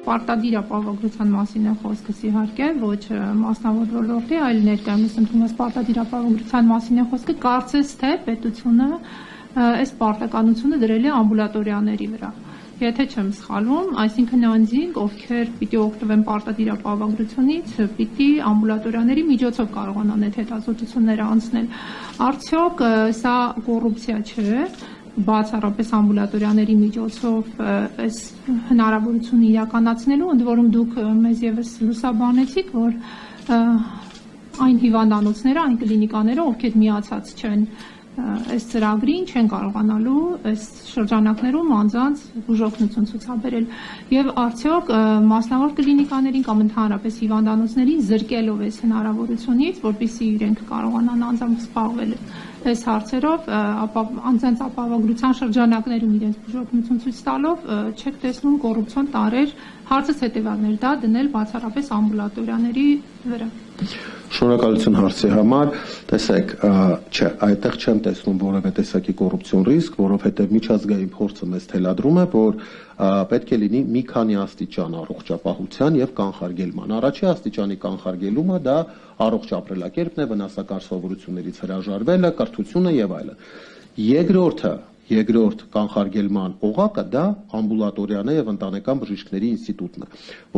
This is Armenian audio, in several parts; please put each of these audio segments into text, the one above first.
պարտադիր ապահովագրության մասին է խոսքս իհարկե, ոչ մասնավոր ոլորտի, այլ ներկայումս ընդունված պարտադիր ապահովագրության մասին է խոսքը, կարծես թե պետությունը այս պարտականությունը դրել է ամբուլատորիաների վրա։ Եթե չեմ սխալվում, այսինքն անձինք, ովքեր պիտի օգտվեն պարտադիր ապահովագրությունից, պիտի ամբուլատորիաների միջոցով կարողանան այդ հետազոտությունները անցնել։ Արդյոք սա կոռուպցիա չէ, բացառապես ամբուլատորիաների միջոցով այս հնարավորությունը իրականացնելու, ընդ որում դուք մեզ ևս լուսաբանեցիք, որ այն հիվանդանոցները, այն կլինիկաները, ովքեր միացած չեն այս ծրագրին, չեն կարողանալու այս շրջանակներում անձանց բուժօգնություն ցուցաբերել եւ արդյոք մասնավոր կլինիկաներին կամ ընդհանրապես հիվանդանոցներին զրկելով այս հնարավորությունից, որպեսզի իրենք կարողանան անձամբ զբաղվել այս հարցերով, անձանց ապահովագրության շրջանակներում իրենց բուժօգնություն ցույց տալով, չեք տեսնում կոռուպցիոն տարեր, հարցս հետեւյալն էր դա դնել բացառապես ամբուլատորիաների վրա։ Շնորհակալություն հարցի համար, տեսեք, չէ, այդտեղ չեմ տեսնում որևէ տեսակի կոռուպցիոն ռիսկ, որովհետև միջազգային փորձը մեզ թելադրում է, որ պետք է լինի մի քանի աստիճան առողջապահության եւ կանխարգելման։ Առաջի աստիճանի կանխարգելումը դա առողջ ապրելակերպն է, վնասակար սովորություններից հրաժարվելը, կրթությունը եւ այլն։ Երկրորդ կանխարգելման օղակը դա ամբուլատորիան է եւ ընտանեկան բժիշկների ինստիտուտն է,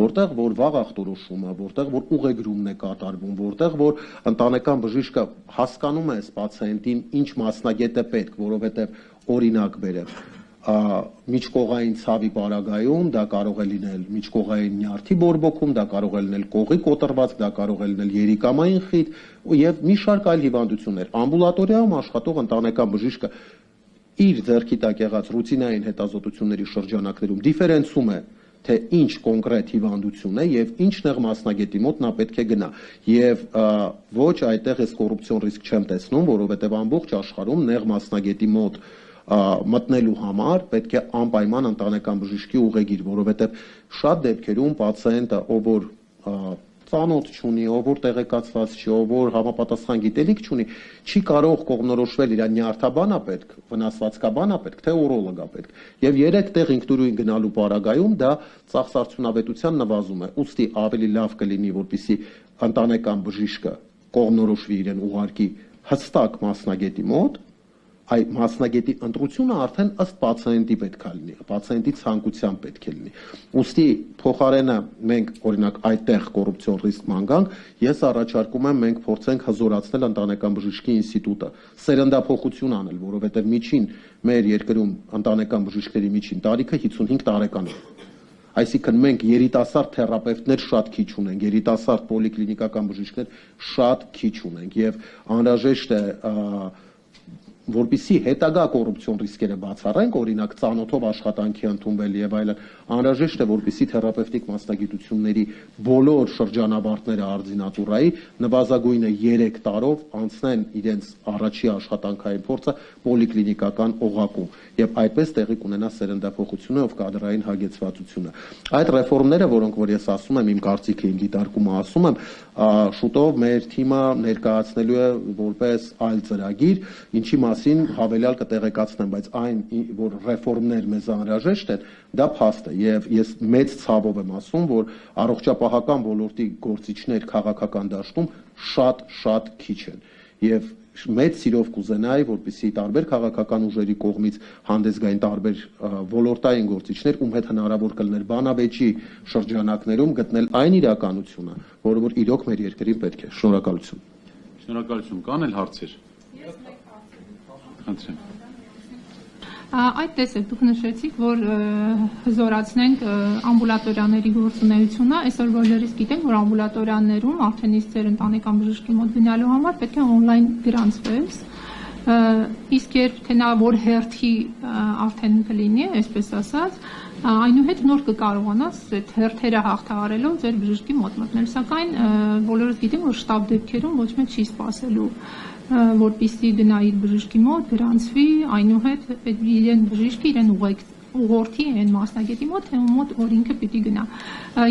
որտեղ որ վաղ ախտորոշումը, որտեղ որ ուղեգրումն է կատարվում, որտեղ որ ընտանեկան բժիշկը հասկանում է այս պացիենտին ինչ մասնագետ է պետք, որովհետեւ օրինակ բերեմ, միջկողային ցավի պարագայում դա կարող է լինել միջկողային նյարդի բորբոքում, դա կարող է լինել կողի կոտրված, դա կարող է լինել երիկամային խիտ եւ մի շարք այլ հիվանդություններ։ Ամբուլատորիայում աշխատող ընտանեկան բժիշկը իր ձեռքի տակ եղած ռուտինային հետազոտությունների շրջանակներում դիֆերենցում է, թե ինչ կոնկրետ հիվանդություն է եւ ինչ նեղ մասնագետի մոտ նա պետք է գնա։ Եվ ոչ այդտեղ ես կոռուպցիոն ռիսկ չեմ տեսնում, որովհետեւ ամբողջ աշխարհում նեղ մասնագետի մոտ մտնելու համար պետք է անպայման ընտանեկան բժշկի ուղեգիր, որովհետեւ շատ դեպքերում պացիենտը, ով որ ծանոթ չունի, ով որ տեղեկացված չի, ով որ համապատասխան գիտելիք չունի, չի կարող կողմնորոշվել իր նյարդաբանա պետք, վնասվածքաբանա պետք, թե ուրոլոգա պետք։ Եվ 3 տեղ ինքնուրույն գնալու պարագայում դա ծախսարդյունավետության նվազում է։ Ուստի ավելի լավ կլինի, որպեսզի ընտանեկան բժիշկը կողմնորոշվի իրեն ուղարկի հստակ մասնագետի մոտ, այ մասնագետի ընտրությունը արդեն ըստ պացիենտի պետք է լինի, պացիենտի ցանկության պետք է լինի։ Ուստի փոխարենը մենք օրինակ այդտեղ կոռուպցիոն ռիսկ մանգանք, ես առաջարկում եմ մենք փորձենք հզորացնել ընտանեկան բժշկի ինստիտուտը, սերնդափոխություն անել, որովհետև միջին մեր երկրում ընտանեկան բժիշկների միջին տարիքը 55 տարեկան է։ Այսինքն մենք երիտասարդ թերապևտներ շատ քիչ ունենք, երիտասարդ պոլիկլինիկական բժիշկներ շատ քիչ ունենք եւ անհրաժեշտ է որպեսզի հետագա կոռուպցիոն ռիսկերը բացառենք, օրինակ ծանոթով աշխատանքի ընդունվել եւ այլն, անհրաժեշտ է որպեսզի թերապևտիկ մասնագիտությունների բոլոր շրջանավարտները արձինատուրայի նվազագույնը 3 տարով անցնեն իրենց առաջի աշխատանքային փորձը պոլիկլինիկական օղակում եւ այդպես տեղի կունենա սերնդափոխությունը եւ կադրային հագեցվածությունը։ Այդ ռեֆորմները, որոնք որ ես ասում եմ, իմ կարծիքը, իմ դիտարկումը ասում եմ, շուտով մեր թիմը ներկայացնելու է որպես այլ ծրագիր, ինչի մասին հավելյալ կտեղեկացնեմ, բայց այն որ ռեֆորմներ մեզ անհրաժեշտ են, դա փաստ է եւ ես մեծ ցավով եմ ասում, որ առողջապահական ոլորտի գործիչներ քաղաքական դաշտում շատ քիչ են եւ մեծ սիրով կուզենայի, որպեսզի տարբեր քաղաքական ուժերի կողմից հանդես գային տարբեր ոլորտային գործիչներ, ում հետ հնարավոր կլիներ բանավեճի շրջանակներում գտնել այն իրականությունը, որը որ իրոք մեր երկրին պետք է։ Շնորհակալություն։ Շնորհակալություն։ Կան էլ հարցեր։ Խնդրեմ։ Այդ տեսեք, դուք նշեցիք, որ հզորացնենք ամբուլատորիաների գործունեությունը, այսօր բոլորս գիտենք, որ ամբուլատորիաներում արդեն իսկ ձեր ընտանեկան բժշկի մոտ գնալու համար պետք է օնլայն գրանցվես, իսկ երբ թե նա որ հերթի արդեն կլինի, այսպես ասած, այնուհետ նոր կկարողանաս այդ հերթերը հաղթահարելով ձեր բժշկի մոտ մտնել, սակայն բոլորս գիտենք, որ շտապ դեպքերում ոչ մեկ չի սպասելու որպեսզի գնա իր բժշկի մոտ, գրանցվի, այնուհետ իրեն բժիշկը իրեն ուղղորդի այն մասնագետի մոտ, թե ում մոտ որ ինքը պիտի գնա։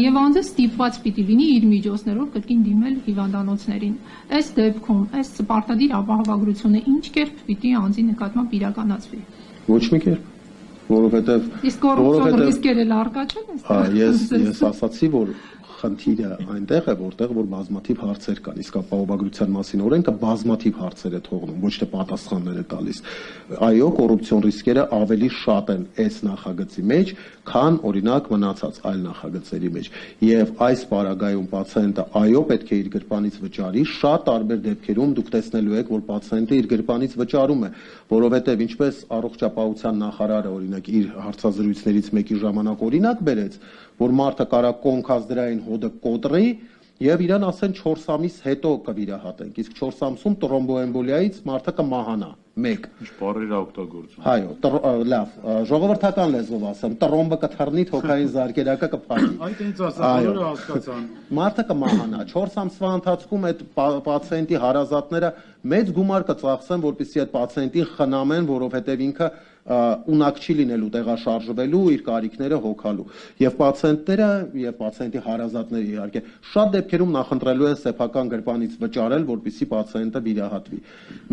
Եվ անձը ստիպված պիտի լինի իր միջոցներով կրկին դիմել հիվանդանոցներին։ Այս դեպքում այս պարտադիր ապահովագրությունը ինչ կերպ պիտի անձի նկատմամբ իրականացվի։ Ոչ մի կերպ։ որովհետև իսկ կոռուպցիոն ռիսկերը լարկա չեն ես ասացի, որ խնդիրը այնտեղ է, որտեղ որ բազմաթիվ հարցեր կան, իսկ ապահովագրության մասին օրենքը բազմաթիվ հարցեր է թողնում, ոչ թե պատասխաններ է տալիս։ Այո, կոռուպցիոն ռիսկերը ավելի շատ են այս նախագծի մեջ, քան օրինակ մնացած այլ նախագծերի մեջ։ Եվ այս պարագայում պացիենտը այո, պետք է իր գրպանից վճարի, շատ տարբեր դեպքերում դուք տեսնելու եք, որ պացիենտը իր գրպանից վճարում է, որովհետև ինչպես առողջապահության նախարարը օրինակ իր հարցազրույցներից մեկի ժամանակ օրինակ բերեց, որ մարդը կարա կոնքազդրային հոդը կոտրի եւ իրան ասեն 4 ամիս հետո կվիրահատենք, իսկ 4 ամսում տրոմբոեմբոլիայից մարդը կմահանա։ 1 Ինչ բառեր օգտագործում։ Այո, լավ, ժողովրդական լեզվով ասեմ, տրոմբը կթռնի, թոքային զարկերակը կփակի։ Այդ ինձ ասա, բոլորը հասկացան։ Մարդը կմահանա, 4 ամսվա ընթացքում այդ պացիենտի հարազատները մեծ գումար կծախսեն, որպեսզի այդ պացիենտին խնամեն, որովհետև ինքը ունակ չի լինելու տեղաշարժվելու, իր կարիքները հոգալու։ Եվ պացիենտները եւ պացիենտի հարազատները իհարկե շատ դեպքերում նախընտրելու են սեփական գրպանից վճարել, որպեսզի պացիենտը վիրահատվի։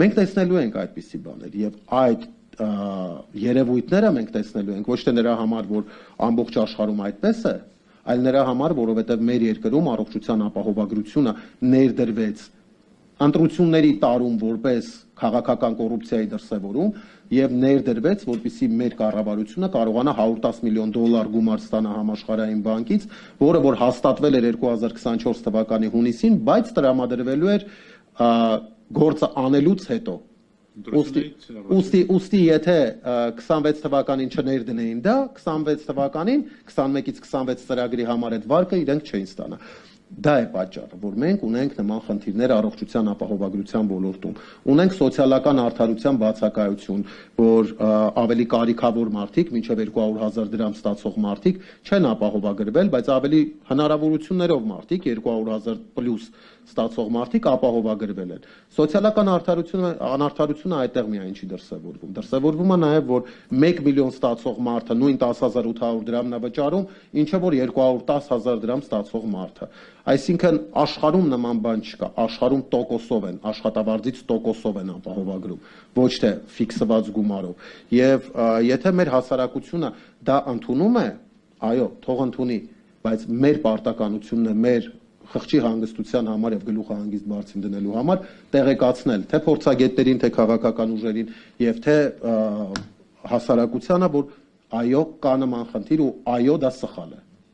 Մենք տեսնելու ենք այդպիսի բաներ եւ այդ երևույթները մենք տեսնելու ենք ոչ թե նրա համար, որ ամբողջ աշխարհում այդպես է, այլ նրա համար, որովհետեւ մեր երկրում առողջության ապահովագրությունը ներդրվեց ընտրությունների տարում որպես քաղաքական կոռուպցիայի դրսևորում եւ ներդրվեց, որպեսզի մեր կառավարությունը կարողանա $110 միլիոն գումար ստանա համաշխարհային բանկից, որը որ հաստատվել էր 2024 թվականի հունիսին, բայց տրամադրվելու էր գործը անելուց հետո։ Ուստի եթե 26 թվականին չներդնեին դա, 26 թվականին 21-ից 26 ծրագրի համար այդ վարկը իրենք չէին ստանա։ Դա է պատճառը, որ մենք ունենք նման խնդիրներ առողջության ապահովագրության ոլորտում։ Ունենք սոցիալական արդարության բացակայություն, որ ավելի կարիքավոր մարդիկ, մինչև 200,000 դրամ ստացող մարդիկ չեն ապահովագրվել, բայց ավելի հնարավորություններով մարդիկ 200,000 պլյուս ստացող մարդիկ ապահովագրվել են։ Սոցիալական անարդարությունը այդտեղ միայն չի դրսևորվում։ Դրսևորվում է նաև, որ 1 միլիոն ստացող մարդը նույն 10,800 դրամն է վճարում, ինչը որ 210,000 դրամ ստացող մարդը։ Այսինքն աշխարհում նման բան չկա, աշխարհում տոկոսով են, աշխատավարձից տոկոսով են ապահովագրում, ոչ թե ֆիքսված գումարով։ Եվ եթե մեր հասարակությունը դա ընդունում է, այո, թող ընդունի, բայց մեր պարտականությունն է մեր խղճի հանգստության համար եւ գլուխը հանգիստ բարձին դնելու համար տեղեկացնել թե փորձագետներին, թե քաղաքական ուժերին եւ թե հասարակությանը, որ այո, կա նման խնդիր ու այո, դա սխալ է։